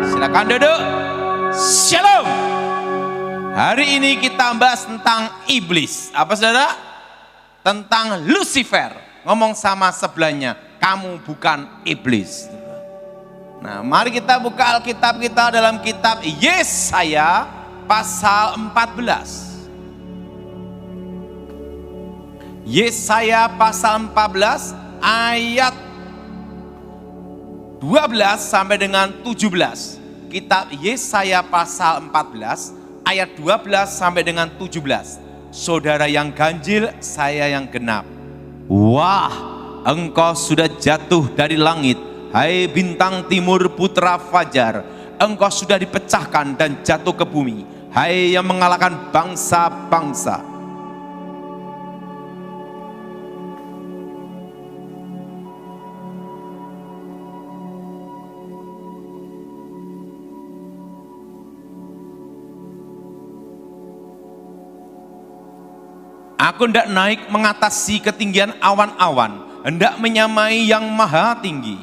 Silakan duduk. Shalom. Hari ini kita bahas tentang iblis. Apa saudara? Tentang Lucifer. Ngomong sama sebelahnya, kamu bukan iblis. Nah, mari kita buka Alkitab kita dalam kitab Yesaya pasal 14. Yesaya pasal 14 ayat 12 sampai dengan 17. Kitab Yesaya pasal 14 ayat 12 sampai dengan 17. Saudara yang ganjil, saya yang genap. Wah, engkau sudah jatuh dari langit, hai bintang timur putra fajar. Engkau sudah dipecahkan dan jatuh ke bumi, hai yang mengalahkan bangsa-bangsa. Aku hendak naik mengatasi ketinggian awan-awan, hendak menyamai yang maha tinggi.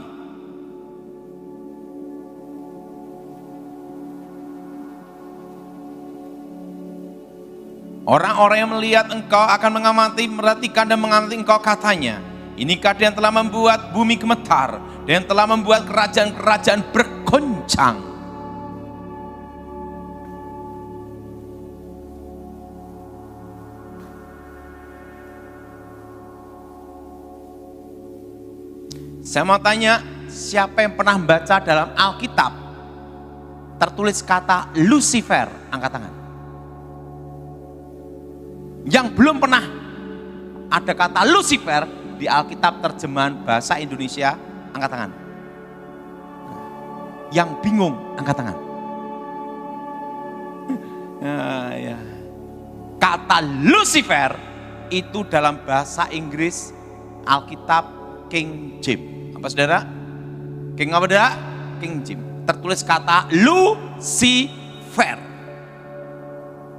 Orang-orang yang melihat engkau akan mengamati, merhatikan dan mengamati engkau, katanya, inikah dia yang telah membuat bumi gemetar, dia yang telah membuat kerajaan-kerajaan bergoncang. Saya mau tanya, siapa yang pernah membaca dalam Alkitab tertulis kata Lucifer? Angkat tangan. Yang belum pernah ada kata Lucifer di Alkitab terjemahan bahasa Indonesia, angkat tangan. Yang bingung, angkat tangan. Ya. Kata Lucifer itu dalam bahasa Inggris Alkitab King James. Apa saudara? King apa saudara? King James. Tertulis kata Lucifer.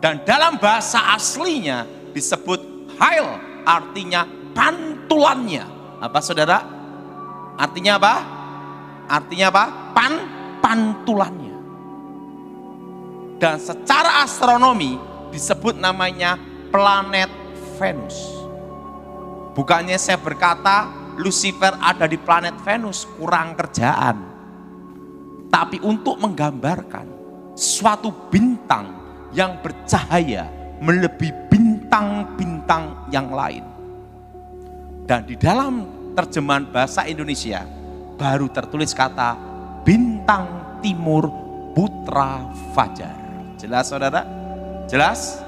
Dan dalam bahasa aslinya disebut hail, artinya pantulannya. Apa saudara? Artinya apa? Artinya apa? Pantulannya. Dan secara astronomi disebut namanya planet Venus. Bukannya saya berkata Lucifer ada di planet Venus, kurang kerjaan. Tapi untuk menggambarkan suatu bintang yang bercahaya melebihi bintang-bintang yang lain. Dan di dalam terjemahan bahasa Indonesia baru tertulis kata bintang timur putra fajar. Jelas saudara? Jelas?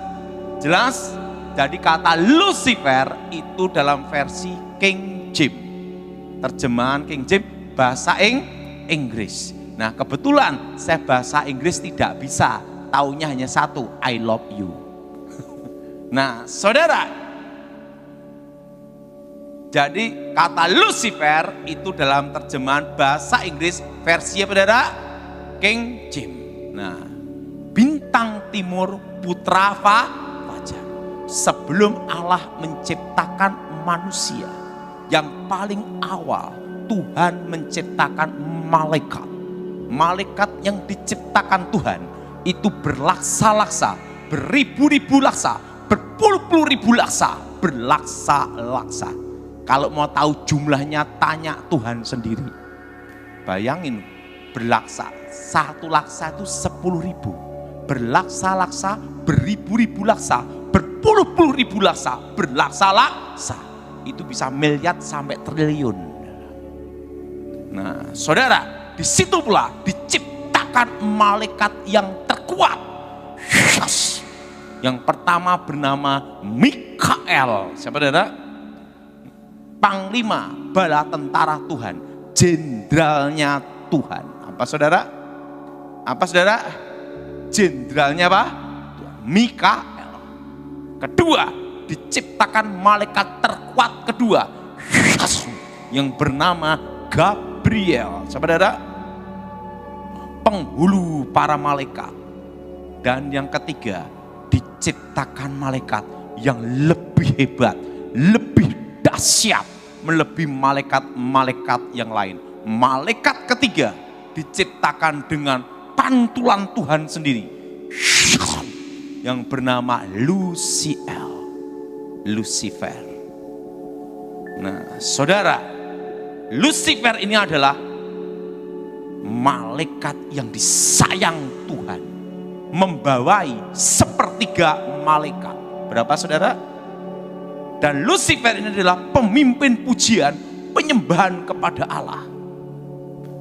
Jelas? Jadi kata Lucifer itu dalam versi King James. Terjemahan King James bahasa Inggris. Nah, kebetulan saya bahasa Inggris tidak bisa, taunya hanya satu, I love you. Nah, saudara, jadi kata Lucifer itu dalam terjemahan bahasa Inggris versi apa saudara? King James. Nah, bintang timur putra fajar. Sebelum Allah menciptakan manusia, yang paling awal Tuhan menciptakan malaikat. Malaikat yang diciptakan Tuhan itu berlaksa-laksa, beribu-ribu laksa, berpuluh-puluh ribu laksa, berlaksa-laksa. Kalau mau tahu jumlahnya tanya Tuhan sendiri. Bayangin, berlaksa, satu laksa itu 10.000. Berlaksa-laksa, beribu-ribu laksa, berpuluh-puluh ribu laksa, berlaksa-laksa. Itu bisa miliar sampai triliun. Nah, saudara, di situ pula diciptakan malaikat yang terkuat. Yes. Yang pertama bernama Mikael. Siapa saudara? Panglima bala tentara Tuhan, jenderalnya Tuhan. Apa saudara? Apa saudara? Jenderalnya apa? Mikael. Kedua, diciptakan malaikat terkuat kedua yang bernama Gabriel. Saudara, penghulu para malaikat. Dan yang ketiga, diciptakan malaikat yang lebih hebat, lebih dahsyat, melebihi malaikat-malaikat yang lain. Malaikat ketiga diciptakan dengan pantulan Tuhan sendiri yang bernama Lucifer. Nah, saudara, Lucifer ini adalah malaikat yang disayang Tuhan, membawai sepertiga malaikat. Berapa saudara? Dan Lucifer ini adalah pemimpin pujian, penyembahan kepada Allah.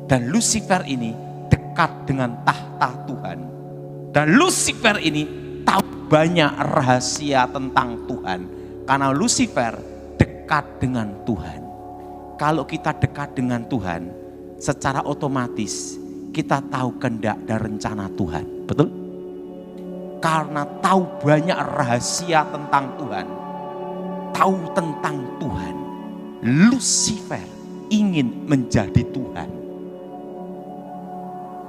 Dan Lucifer ini dekat dengan tahta Tuhan. Dan Lucifer ini tahu banyak rahasia tentang Tuhan. Karena Lucifer dekat dengan Tuhan. Kalau kita dekat dengan Tuhan, secara otomatis kita tahu kehendak dan rencana Tuhan. Betul? Karena tahu banyak rahasia tentang Tuhan. Tahu tentang Tuhan. Lucifer ingin menjadi Tuhan.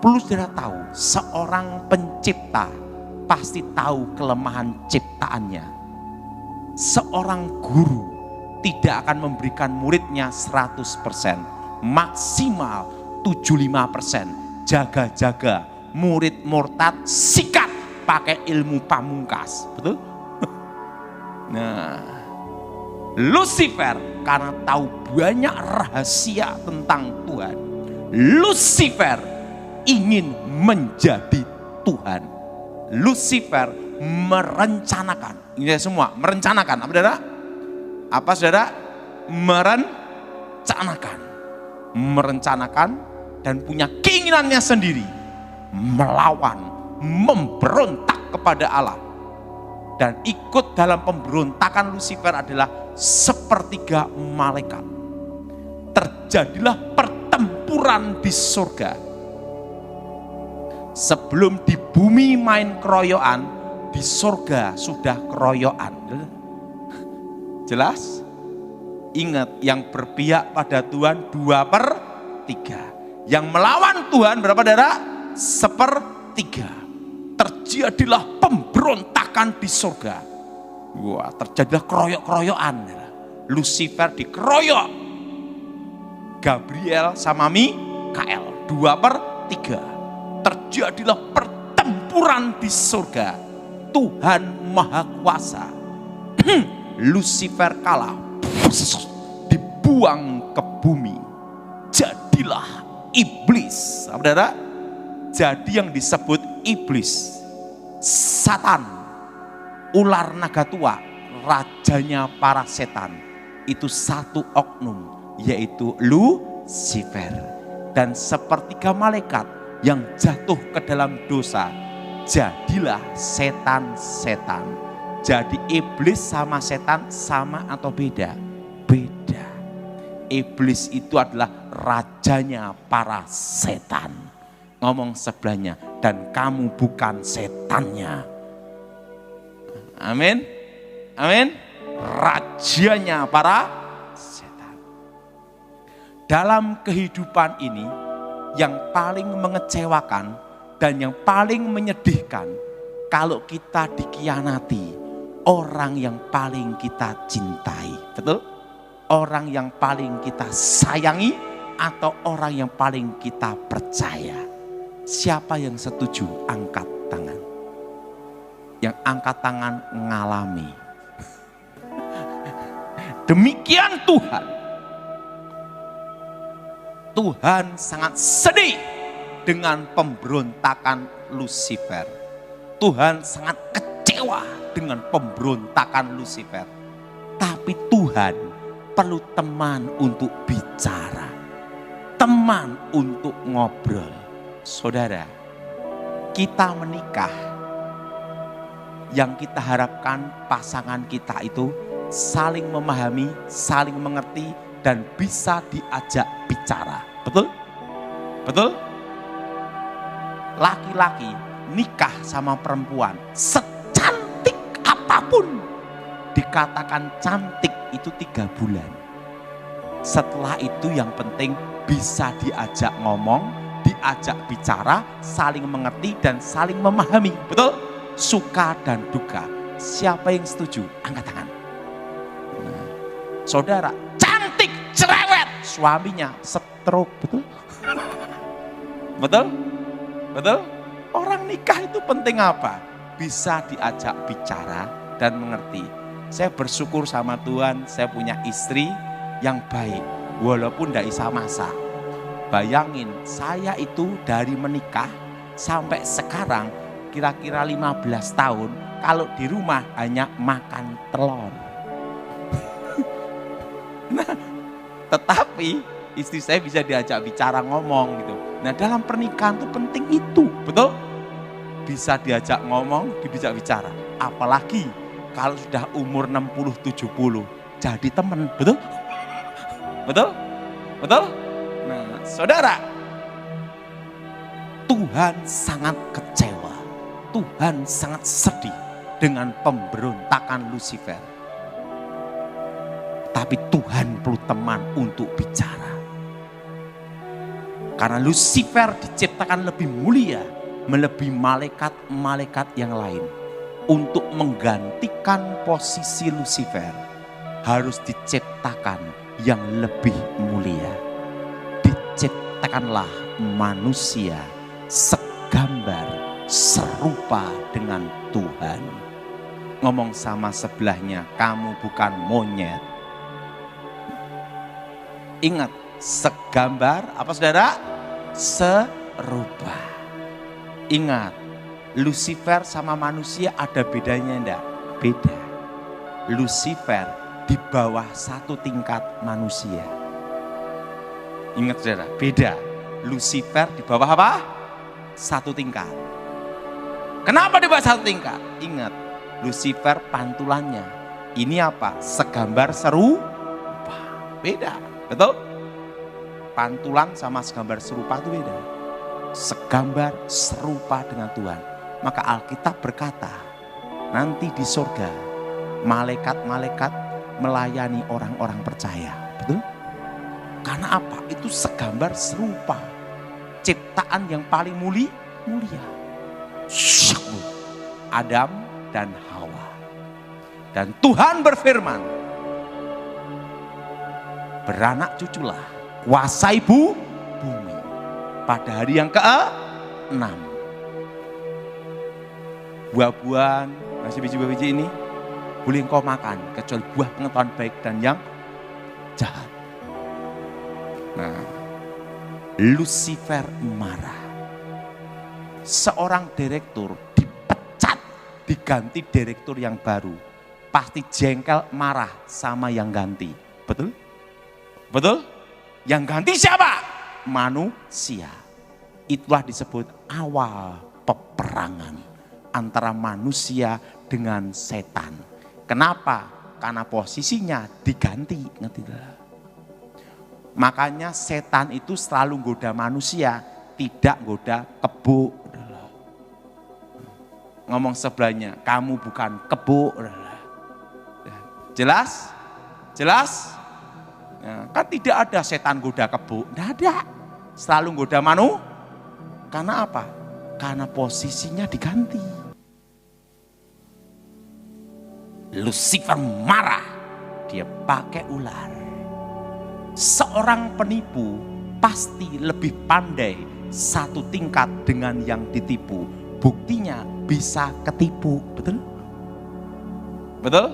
Perlu saudara tahu, seorang pencipta pasti tahu kelemahan ciptaannya. Seorang guru tidak akan memberikan muridnya 100%, maksimal 75%. Jaga-jaga, murid murtad sikat pakai ilmu pamungkas. Betul? Nah, Lucifer karena tahu banyak rahasia tentang Tuhan. Lucifer ingin menjadi Tuhan. Lucifer merencanakan. Ini semua merencanakan. Apa saudara? Apa saudara? Merencanakan dan punya keinginannya sendiri. Melawan, memberontak kepada Allah. Dan ikut dalam pemberontakan Lucifer adalah sepertiga malaikat. Terjadilah pertempuran di surga. Sebelum di bumi main keroyokan, di surga sudah keroyokan. Jelas? Ingat, yang berpihak pada Tuhan 2/3. Yang melawan Tuhan berapa saudara? 1/3. Terjadilah pemberontakan di surga. Wah, terjadilah keroyok-keroyokan. Lucifer dikeroyok. Gabriel sama Mikael 2/3. Terjadilah pertempuran di surga. Tuhan Maha Kuasa. Lucifer kalah. Dibuang ke bumi. Jadilah iblis. Saudara, jadi yang disebut iblis, Satan, ular naga tua, rajanya para setan, itu satu oknum, yaitu Lucifer. Dan sepertiga malaikat yang jatuh ke dalam dosa, jadilah setan-setan. Jadi iblis sama setan sama atau beda? Beda. Iblis itu adalah rajanya para setan. Ngomong sebelahnya, dan kamu bukan setannya. Amin. Amin. Rajanya para setan. Dalam kehidupan ini, yang paling mengecewakan dan yang paling menyedihkan, kalau kita dikhianati orang yang paling kita cintai. Betul? Orang yang paling kita sayangi atau orang yang paling kita percaya. Siapa yang setuju? Angkat tangan. Yang angkat tangan ngalami. Demikian Tuhan. Tuhan sangat sedih dengan pemberontakan Lucifer. Tuhan sangat kecewa dengan pemberontakan Lucifer. Tapi Tuhan perlu teman untuk bicara. Teman untuk ngobrol. Saudara, kita menikah. Yang kita harapkan pasangan kita itu saling memahami, saling mengerti, dan bisa diajak bicara. Betul? Betul? Laki-laki nikah sama perempuan secantik apapun, dikatakan cantik itu 3 bulan. Setelah itu yang penting bisa diajak ngomong, diajak bicara, saling mengerti dan saling memahami. Betul? Suka dan duka. Siapa yang setuju? Angkat tangan. Nah, saudara, cantik cerewet, suaminya stroke. Betul? Betul? Betul? Orang nikah itu penting apa? Bisa diajak bicara dan mengerti. Saya bersyukur sama Tuhan, saya punya istri yang baik, walaupun tidak bisa masak. Bayangin, saya itu dari menikah sampai sekarang kira-kira 15 tahun, kalau di rumah hanya makan telur. Nah, tetapi istri saya bisa diajak bicara, ngomong gitu. Nah, dalam pernikahan itu penting itu, betul? Bisa diajak ngomong, diajak bicara. Apalagi kalau sudah umur 60-70, jadi teman, betul? Betul? Betul? Nah, saudara, Tuhan sangat kecewa, Tuhan sangat sedih dengan pemberontakan Lucifer. Tapi Tuhan perlu teman untuk bicara. Karena Lucifer diciptakan lebih mulia, melebihi malaikat-malaikat yang lain. Untuk menggantikan posisi Lucifer, harus diciptakan yang lebih mulia. Diciptakanlah manusia segambar serupa dengan Tuhan. Ngomong sama sebelahnya, kamu bukan monyet. Ingat, segambar apa saudara? Serupa. Ingat, Lucifer sama manusia ada bedanya enggak? Beda. Lucifer di bawah satu tingkat manusia. Ingat saudara, beda. Lucifer di bawah apa? Satu tingkat. Kenapa di bawah satu tingkat? Ingat, Lucifer pantulannya. Ini apa? Segambar serupa. Beda, betul? Pantulan sama segambar serupa itu beda. Segambar serupa dengan Tuhan. Maka Alkitab berkata, nanti di surga malaikat-malaikat melayani orang-orang percaya. Betul? Karena apa? Itu segambar serupa. Ciptaan yang paling mulia. Adam dan Hawa. Dan Tuhan berfirman, beranak cuculah, kuasai bumi. Pada hari yang ke-6. Buah-buahan, masih biji-biji ini, boleh engkau makan, kecuali buah pengetahuan baik dan yang jahat. Nah, Lucifer marah. Seorang direktur dipecat, diganti direktur yang baru. Pasti jengkel, marah sama yang ganti. Betul? Betul? Yang ganti siapa? Manusia. Itulah disebut awal peperangan antara manusia dengan setan. Kenapa? Karena posisinya diganti. Makanya setan itu selalu goda manusia, tidak goda kebo. Ngomong sebelahnya, kamu bukan kebo. Jelas? Jelas? Ya, kan tidak ada setan goda kebo. Tidak ada. Selalu goda manusia. Karena apa? Karena posisinya diganti. Lucifer marah, dia pakai ular. Seorang penipu pasti lebih pandai satu tingkat dengan yang ditipu. Buktinya bisa ketipu, betul? Betul?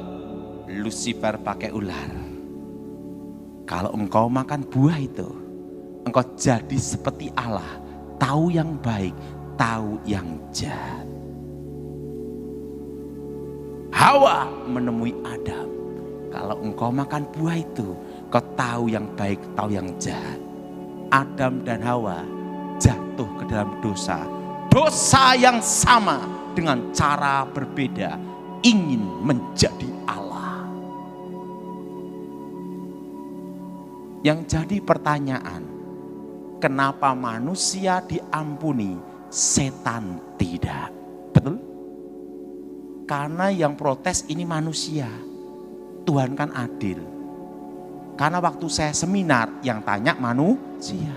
Lucifer pakai ular. Kalau engkau makan buah itu, engkau jadi seperti Allah, tahu yang baik, tahu yang jahat. Hawa menemui Adam. Kalau engkau makan buah itu, kau tahu yang baik, tahu yang jahat. Adam dan Hawa jatuh ke dalam dosa. Dosa yang sama dengan cara berbeda, ingin menjadi Allah. Yang jadi pertanyaan, kenapa manusia diampuni, setan tidak? Betul? Karena yang protes ini manusia. Tuhan kan adil. Karena waktu saya seminar, yang tanya manusia.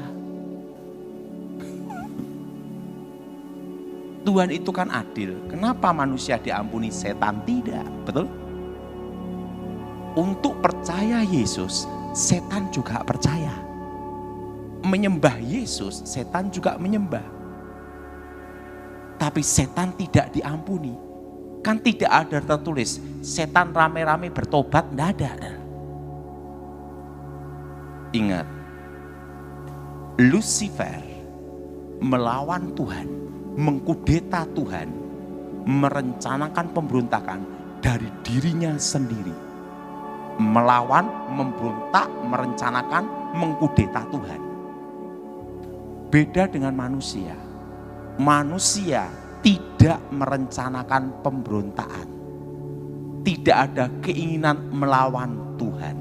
Tuhan itu kan adil. Kenapa manusia diampuni, setan tidak? Betul? Untuk percaya Yesus, setan juga percaya. menyembah Yesus, setan juga menyembah. Tapi setan tidak diampuni. Kan tidak ada tertulis, setan rame-rame bertobat, tidak ada. Ingat, Lucifer melawan Tuhan, mengkudeta Tuhan, merencanakan pemberontakan dari dirinya sendiri. Melawan, memberontak, merencanakan, mengkudeta Tuhan. Beda dengan manusia. Manusia tidak merencanakan pemberontakan. Tidak ada keinginan melawan Tuhan.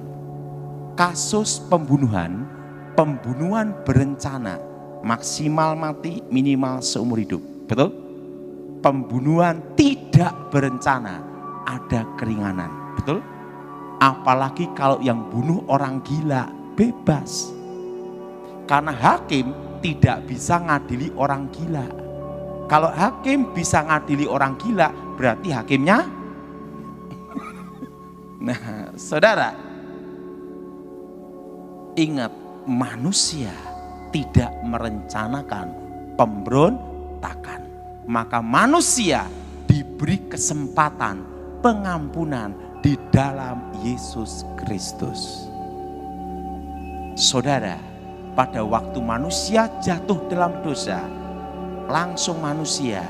Kasus pembunuhan berencana, maksimal mati, minimal seumur hidup. Betul? Pembunuhan tidak berencana, ada keringanan. Betul? Apalagi kalau yang bunuh orang gila, bebas. Karena hakim tidak bisa ngadili orang gila. Kalau hakim bisa ngadili orang gila, berarti hakimnya. Nah, saudara, ingat, manusia tidak merencanakan pemberontakan. Maka manusia diberi kesempatan pengampunan di dalam Yesus Kristus. Saudara, pada waktu manusia jatuh dalam dosa, langsung manusia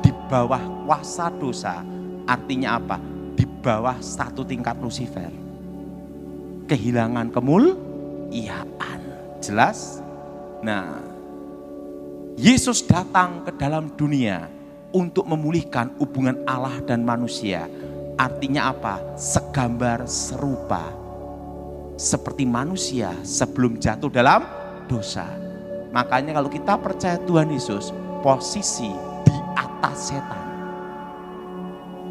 di bawah kuasa dosa. Artinya apa? Di bawah satu tingkat Lucifer. Kehilangan kemuliaan. Jelas? Nah, Yesus datang ke dalam dunia untuk memulihkan hubungan Allah dan manusia. Artinya apa? Segambar serupa. Seperti manusia sebelum jatuh dalam dosa. Makanya kalau kita percaya Tuhan Yesus, posisi di atas setan.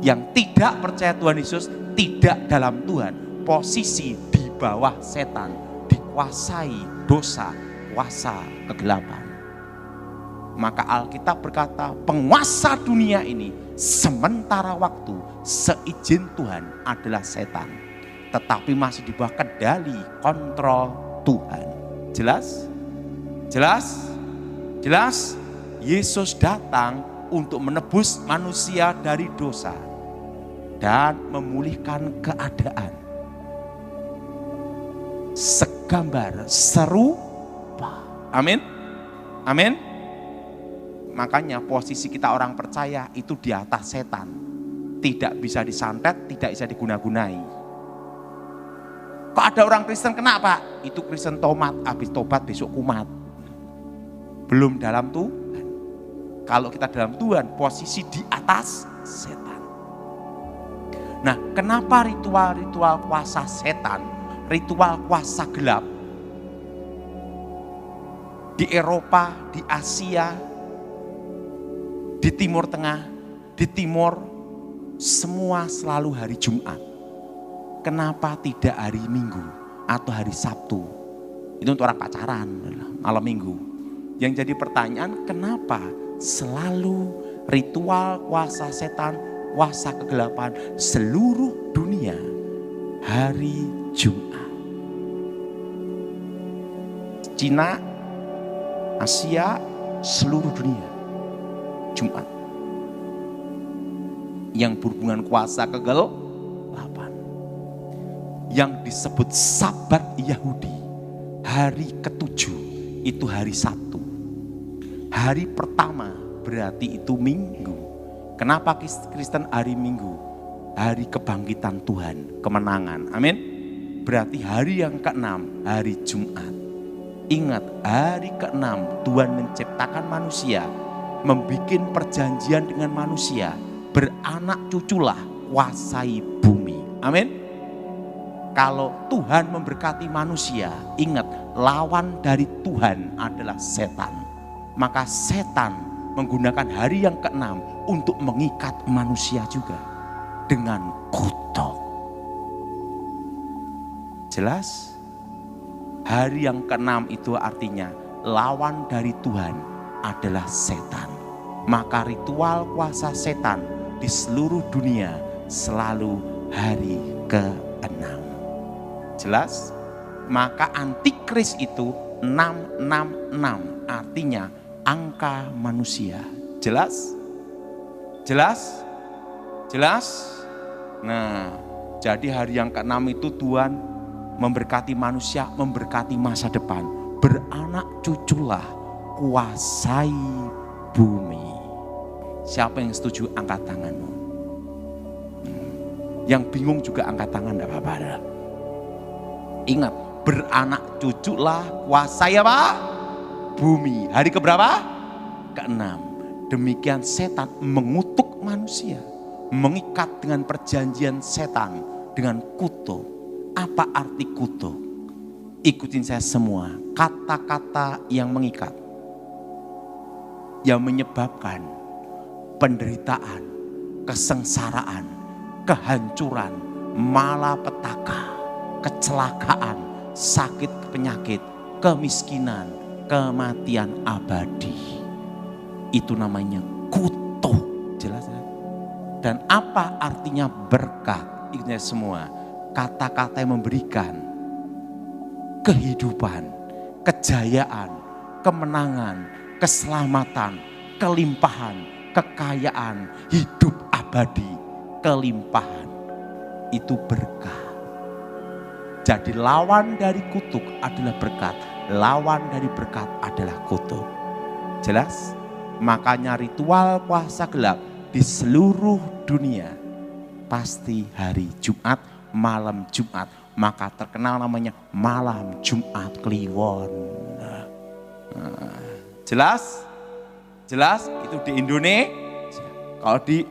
Yang tidak percaya Tuhan Yesus tidak dalam Tuhan, posisi di bawah setan, dikuasai dosa, kuasa kegelapan. Maka Alkitab berkata, penguasa dunia ini sementara waktu seizin Tuhan adalah setan, tetapi masih di bawah kendali kontrol Tuhan. Jelas? Jelas? Jelas? Yesus datang untuk menebus manusia dari dosa dan memulihkan keadaan. Segambar, serupa. Amin. Amin. Makanya posisi kita orang percaya itu di atas setan. Tidak bisa disantet, tidak bisa diguna-gunai. Kok ada orang Kristen kena, Pak? Itu Kristen tomat, habis tobat besok kumat. Belum dalam Tuhan. Kalau kita dalam Tuhan, posisi di atas setan. Nah, kenapa ritual-ritual kuasa setan, ritual kuasa gelap di Eropa, di Asia, di Timur Tengah, di Timur, semua selalu hari Jumat. Kenapa tidak hari Minggu atau hari Sabtu? Itu untuk orang pacaran, malam Minggu. Yang jadi pertanyaan, kenapa selalu ritual kuasa setan, kuasa kegelapan seluruh dunia hari Jumat? Cina, Asia, seluruh dunia Jumat. Yang berhubungan kuasa kegelapan, yang disebut Sabat Yahudi, hari ketujuh itu hari Sabtu. Hari pertama berarti itu Minggu. Kenapa Kristen hari Minggu? Hari kebangkitan Tuhan, kemenangan. Amin. Berarti hari yang ke-6 hari Jumat. Ingat, hari ke-6 Tuhan menciptakan manusia, membikin perjanjian dengan manusia, beranak cuculah, kuasai bumi. Amin. Kalau Tuhan memberkati manusia, ingat, lawan dari Tuhan adalah setan. Maka setan menggunakan hari yang ke-6 untuk mengikat manusia juga dengan kutuk. Jelas? Hari yang ke-6 itu artinya lawan dari Tuhan adalah setan. Maka ritual kuasa setan di seluruh dunia selalu hari ke-6. Jelas? Maka antikris itu 666, artinya angka manusia. Jelas? Jelas? Jelas? Nah, jadi hari yang ke-6 itu Tuhan memberkati manusia, memberkati masa depan. Beranak cuculah, kuasai bumi. Siapa yang setuju angkat tanganmu? Yang bingung juga angkat tangan, enggak apa-apa. Ingat, beranak cuculah, kuasai apa? Bumi. Hari keberapa? Ke-6. Demikian setan mengutuk manusia, mengikat dengan perjanjian setan dengan kutuk. Apa arti kutuk? Ikutin saya semua. Kata-kata yang mengikat, yang menyebabkan penderitaan, kesengsaraan, kehancuran, malapetaka, kecelakaan, sakit penyakit, kemiskinan, kematian abadi. Itu namanya kutuk. Jelas ya? Dan apa artinya berkat? Ingat semua, kata-kata yang memberikan kehidupan, kejayaan, kemenangan, keselamatan, kelimpahan, kekayaan, hidup abadi, kelimpahan. Itu berkat. Jadi lawan dari kutuk adalah berkat, lawan dari berkat adalah kutuk. Jelas? Makanya ritual puasa gelap di seluruh dunia pasti hari Jumat, malam Jumat. Maka terkenal namanya malam Jumat Kliwon. Jelas? Jelas? Itu di Indonesia. Kalau di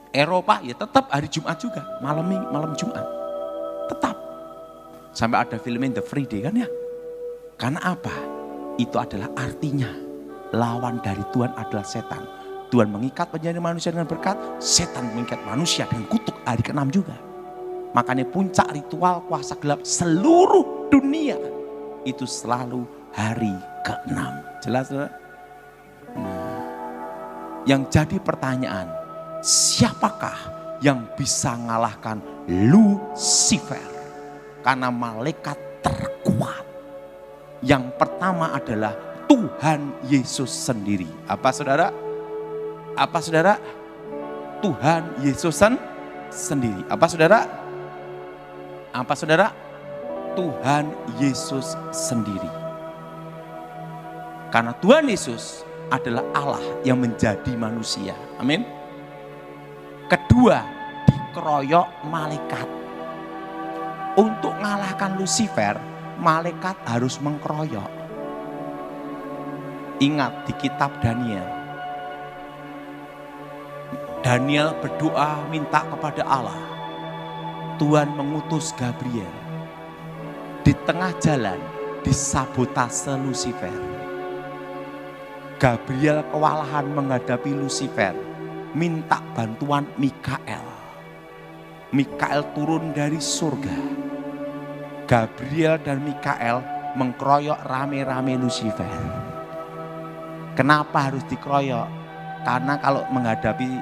Eropa ya tetap hari Jumat juga, malam Jumat. Tetap. Sampai ada filmnya The Friday kan ya. Karena apa? Itu adalah artinya lawan dari Tuhan adalah setan. Tuhan mengikat perjanjian manusia dengan berkat, setan mengikat manusia dengan kutuk hari ke-6 juga. Makanya puncak ritual puasa gelap seluruh dunia itu selalu hari ke-6. Jelas? Nah, yang jadi pertanyaan, siapakah yang bisa mengalahkan Lucifer? Karena malaikat terkuat. Yang pertama adalah Tuhan Yesus sendiri. Apa saudara? Apa saudara? Tuhan Yesus sendiri. Apa saudara? Apa saudara? Tuhan Yesus sendiri. Karena Tuhan Yesus adalah Allah yang menjadi manusia. Amin. Kedua, dikeroyok malaikat. Untuk mengalahkan Lucifer, malaikat harus mengkeroyok. Ingat di kitab Daniel. Daniel berdoa minta kepada Allah. Tuhan mengutus Gabriel. Di tengah jalan disabotase Lucifer. Gabriel kewalahan menghadapi Lucifer. Minta bantuan Mikael. Mikael turun dari surga. Gabriel dan Mikael mengkeroyok rame-rame Lucifer. Kenapa harus dikeroyok? Karena kalau menghadapi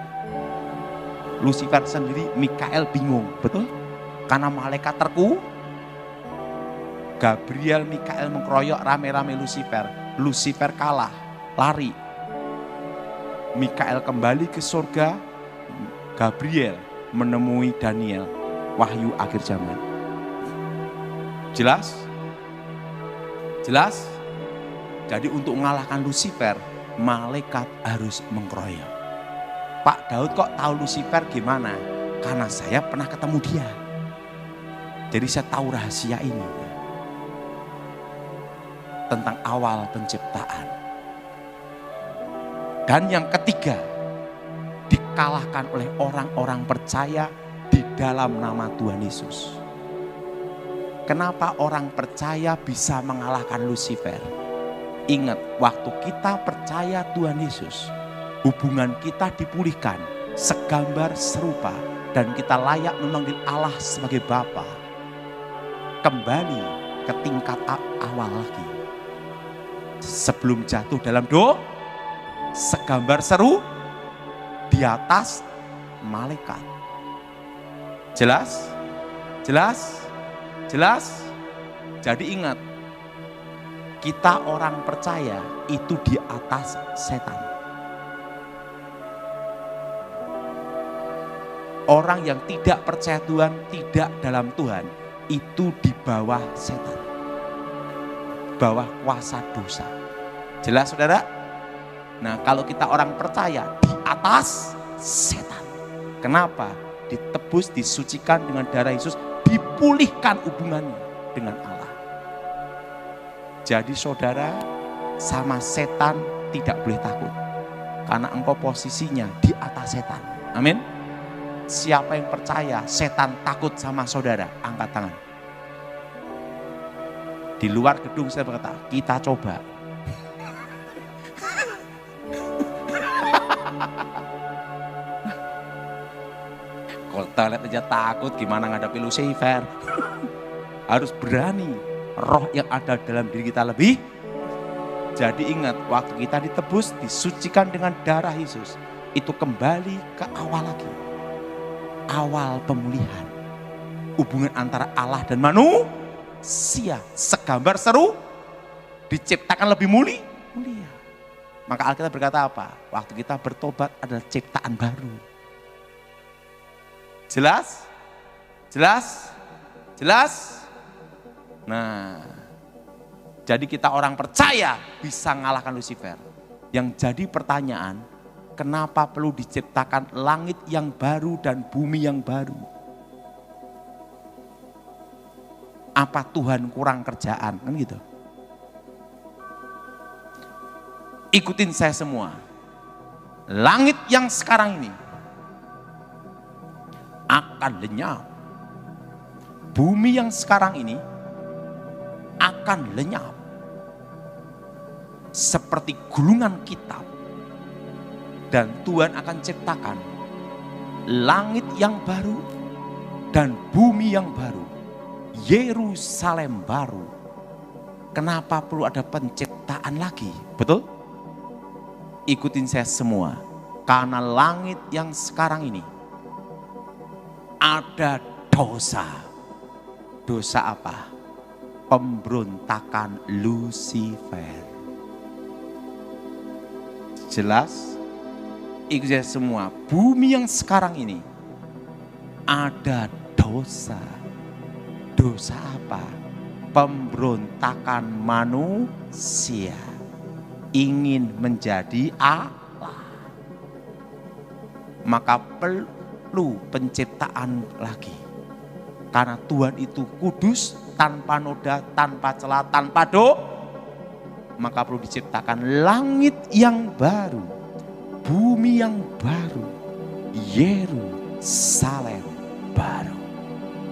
Lucifer sendiri, Mikael bingung, betul? Karena malaikat Gabriel, Mikael mengkeroyok rame-rame Lucifer. Lucifer kalah, lari. Mikael kembali ke surga. Gabriel menemui Daniel, wahyu akhir zaman. Jelas? Jelas? Jadi untuk mengalahkan Lucifer, malaikat harus mengkeroyok. Pak Daud kok tahu Lucifer gimana? Karena saya pernah ketemu dia. Jadi saya tahu rahasia ini. Tentang awal penciptaan. Dan yang ketiga, dikalahkan oleh orang-orang percaya di dalam nama Tuhan Yesus. Kenapa orang percaya bisa mengalahkan Lucifer? Ingat, waktu kita percaya Tuhan Yesus, hubungan kita dipulihkan, segambar serupa, dan kita layak memanggil Allah sebagai Bapa. Kembali ke tingkat awal lagi. Sebelum jatuh dalam dosa, segambar seru di atas malaikat. Jelas? Jelas? Jelas? Jadi ingat, Kita orang percaya itu di atas setan. Orang yang tidak percaya Tuhan, tidak dalam Tuhan, itu di bawah setan. Bawah kuasa dosa. Jelas saudara? Nah kalau kita orang percaya di atas setan. Kenapa? Ditebus, disucikan dengan darah Yesus, dipulihkan hubungannya dengan Allah. Jadi saudara sama setan tidak boleh takut. Karena engkau posisinya di atas setan. Amin. Siapa yang percaya setan takut sama saudara? Angkat tangan. Di luar gedung saya berkata, kita coba. Kalau kita lihat aja takut, gimana ngadapi Lucifer? Harus berani. Roh yang ada dalam diri kita lebih. Jadi ingat, waktu kita ditebus, disucikan dengan darah Yesus, itu kembali ke awal lagi. Awal pemulihan. Hubungan antara Allah dan manusia. Segambar seru, diciptakan lebih mulia. Maka Alkitab berkata apa? Waktu kita bertobat adalah ciptaan baru. Jelas? Jelas? Jelas? Nah, jadi kita orang percaya bisa mengalahkan Lucifer. Yang jadi pertanyaan, kenapa perlu diciptakan langit yang baru dan bumi yang baru? Apa Tuhan kurang kerjaan? Kan gitu. Ikutin saya semua. Langit yang sekarang ini akan lenyap. Bumi yang sekarang ini akan lenyap. Seperti gulungan kitab. Dan Tuhan akan ciptakan langit yang baru dan bumi yang baru. Yerusalem baru. Kenapa perlu ada penciptaan lagi? Betul? Ikutin saya semua. Karena langit yang sekarang ini ada dosa. Dosa apa? Pemberontakan Lucifer. Jelas? Ikut saya semua. Bumi yang sekarang ini ada dosa. Dosa apa? Pemberontakan manusia. Ingin menjadi Allah. Maka perlu penciptaan lagi. Karena Tuhan itu kudus, tanpa noda, tanpa celah, tanpa maka perlu diciptakan langit yang baru, bumi yang baru, Yerusalem baru.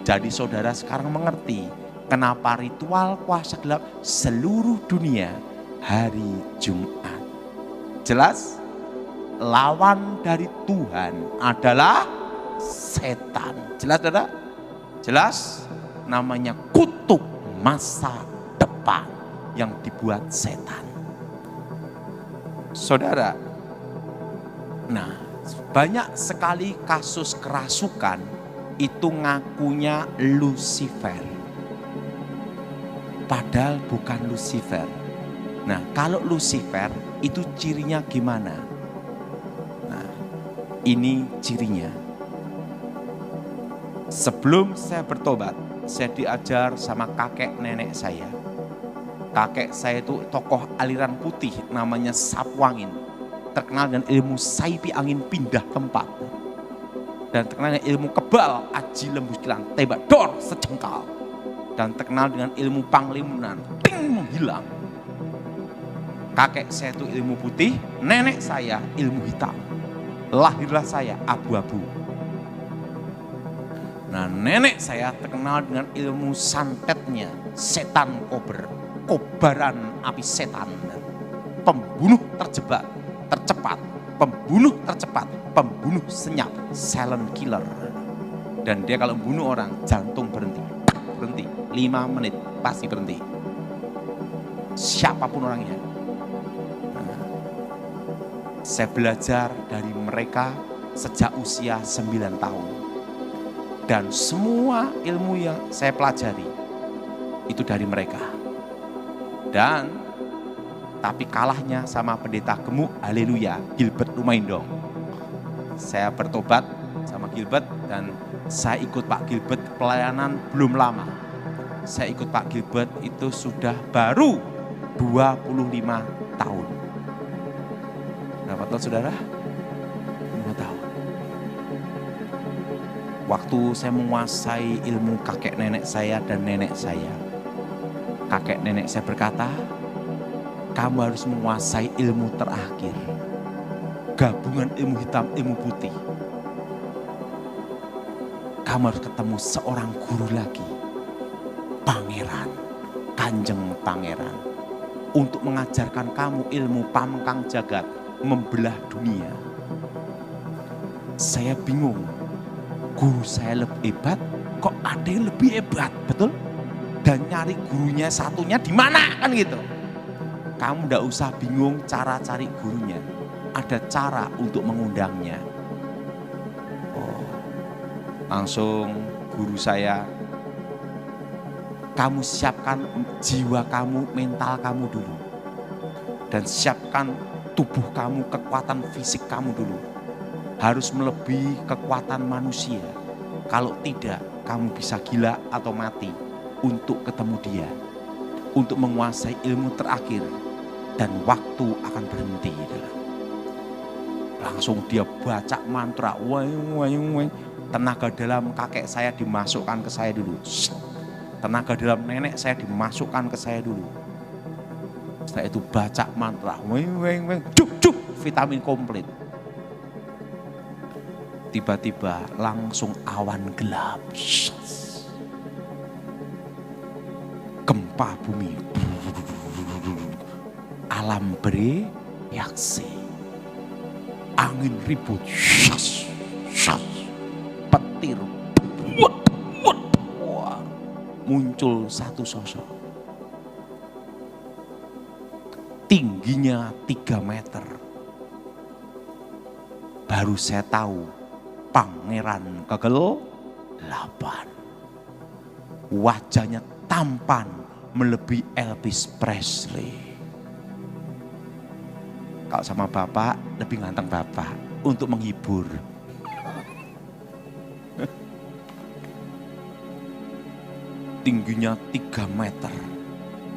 Jadi saudara sekarang mengerti kenapa ritual kuasa gelap seluruh dunia hari Jumat. Jelas? Lawan dari Tuhan adalah setan. Jelas saudara? Jelas? Namanya kutub masa depan yang dibuat setan. Saudara, nah banyak sekali kasus kerasukan itu ngakunya Lucifer. Padahal bukan Lucifer. Nah kalau Lucifer itu cirinya gimana? Nah ini cirinya. Sebelum saya bertobat, saya diajar sama kakek nenek saya. Kakek saya itu tokoh aliran putih namanya Sapuangin. Terkenal dengan ilmu saipi angin pindah tempat. Dan terkenal dengan ilmu kebal, aji lembus kilang, tembak dor sejengkal. Dan terkenal dengan ilmu panglimunan, ting menghilang. Kakek saya itu ilmu putih, nenek saya ilmu hitam. Lahirlah saya abu-abu. Nah nenek saya terkenal dengan ilmu santetnya, setan kober, kobaran api setan, pembunuh tercepat, pembunuh tercepat, pembunuh senyap, silent killer. Dan dia kalau membunuh orang, jantung berhenti, 5 menit pasti berhenti. Siapapun orangnya. Nah, saya belajar dari mereka sejak usia 9 tahun. Dan semua ilmu yang saya pelajari itu dari mereka. Dan tapi kalahnya sama pendeta gemuk, haleluya, Gilbert Lumaindong. Saya bertobat sama Gilbert dan saya ikut Pak Gilbert pelayanan belum lama. Saya ikut Pak Gilbert itu sudah baru 25 tahun. Berapa tahun saudara? 5 tahun. Waktu saya menguasai ilmu kakek nenek saya dan nenek saya. Kakek nenek saya berkata, kamu harus menguasai ilmu terakhir. Gabungan ilmu hitam, ilmu putih. Kamu harus ketemu seorang guru lagi. Pangeran, Kanjeng Pangeran. Untuk mengajarkan kamu ilmu pamkang jagat, membelah dunia. Saya bingung. Guru saya lebih hebat, kok ada yang lebih hebat, betul? Dan nyari gurunya satunya di mana kan gitu. Kamu ndak usah bingung cara cari gurunya. Ada cara untuk mengundangnya. Oh, langsung guru saya, kamu siapkan jiwa kamu, mental kamu dulu. Dan siapkan tubuh kamu, kekuatan fisik kamu dulu. Harus melebihi kekuatan manusia. Kalau tidak, kamu bisa gila atau mati untuk ketemu dia. Untuk menguasai ilmu terakhir. Dan waktu akan berhenti. Langsung dia baca mantra. Tenaga dalam kakek saya dimasukkan ke saya dulu. Tenaga dalam nenek saya dimasukkan ke saya dulu. Setelah itu baca mantra. Cuk, vitamin komplit. Tiba-tiba langsung awan gelap. Gempa bumi. Alam bereaksi. Angin ribut. Petir. Muncul satu sosok. Tingginya 3 meter. Baru saya tahu Pangeran Kegelapan. Wajahnya tampan melebihi Elvis Presley. Kalau sama bapak, lebih ganteng bapak untuk menghibur. Tingginya 3 meter.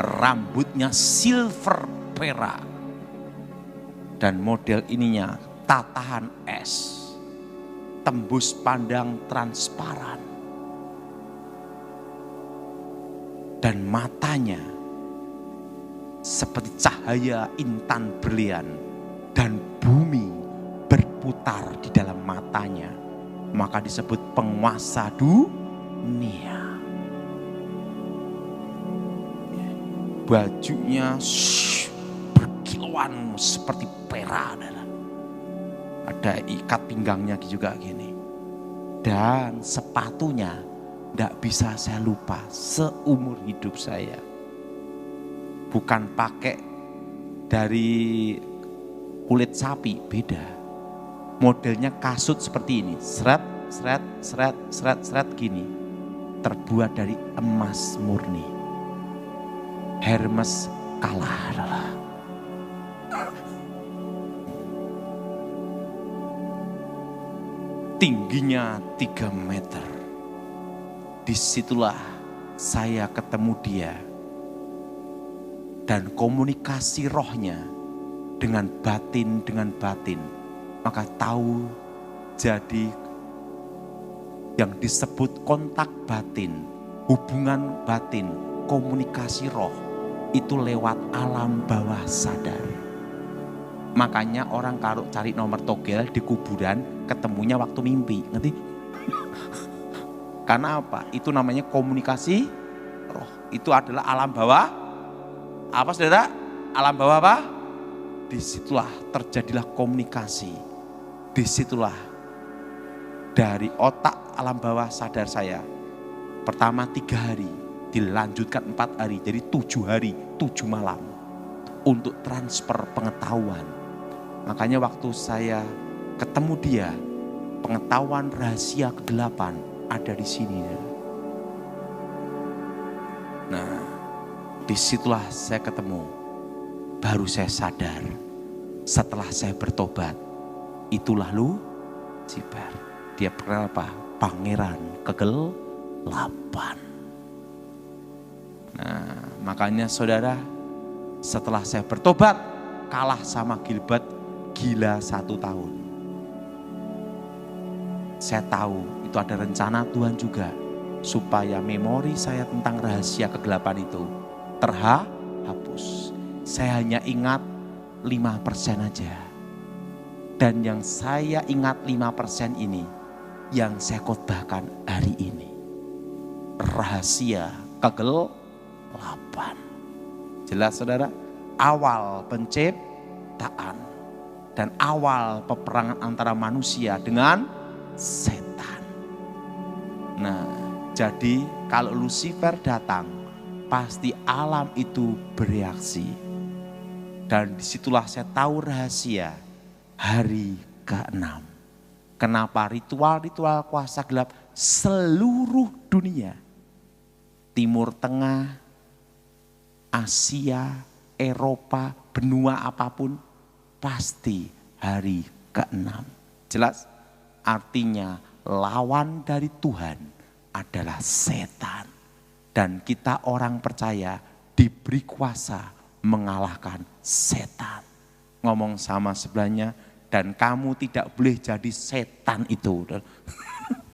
Rambutnya silver perak. Dan model ininya tatahan es. Tembus pandang transparan. Dan matanya seperti cahaya intan berlian. Dan bumi berputar di dalam matanya. Maka disebut penguasa dunia. Bajunya berkilauan seperti perak. Ada ikat pinggangnya juga gini. Dan sepatunya tidak bisa saya lupa seumur hidup saya. Bukan pakai dari kulit sapi, beda. Modelnya kasut seperti ini. Seret gini. Terbuat dari emas murni. Hermes kalah. Tingginya 3 meter. Disitulah saya ketemu dia. Dan komunikasi rohnya dengan batin. Maka tahu jadi yang disebut kontak batin, hubungan batin, komunikasi roh. Itu lewat alam bawah sadar. Makanya orang kalau cari nomor togel di kuburan ketemunya waktu mimpi, ngerti? Karena apa? Itu namanya komunikasi roh. Itu adalah alam bawah. Apa saudara? Alam bawah apa? Disitulah terjadilah komunikasi. Disitulah dari otak alam bawah sadar saya. Pertama 3 hari. Dilanjutkan 4 hari, jadi 7 hari, 7 malam. Untuk transfer pengetahuan. Makanya waktu saya ketemu dia, pengetahuan rahasia kegelapan ada di sini. Nah, Disitulah saya ketemu, baru saya sadar setelah saya bertobat, itulah Lucifer. Dia apa? Pangeran kegelapan. Nah, makanya saudara, setelah saya bertobat, kalah sama Gilbert, gila 1 tahun. Saya tahu itu ada rencana Tuhan juga, supaya memori saya tentang rahasia kegelapan itu terhapus. Saya hanya ingat 5% aja. Dan yang saya ingat 5% ini, yang saya khotbahkan hari ini. Rahasia kegelapan. Jelas saudara? Awal penciptaan dan awal peperangan antara manusia dengan setan. Nah, jadi kalau Lucifer datang, pasti alam itu bereaksi. Dan disitulah saya tahu rahasia hari ke-6. Kenapa ritual-ritual kuasa gelap seluruh dunia, Timur Tengah, Asia, Eropa, benua apapun, pasti hari ke-6. Jelas? Artinya lawan dari Tuhan adalah setan. Dan kita orang percaya diberi kuasa mengalahkan setan. Ngomong sama sebelahnya, dan kamu tidak boleh jadi setan itu.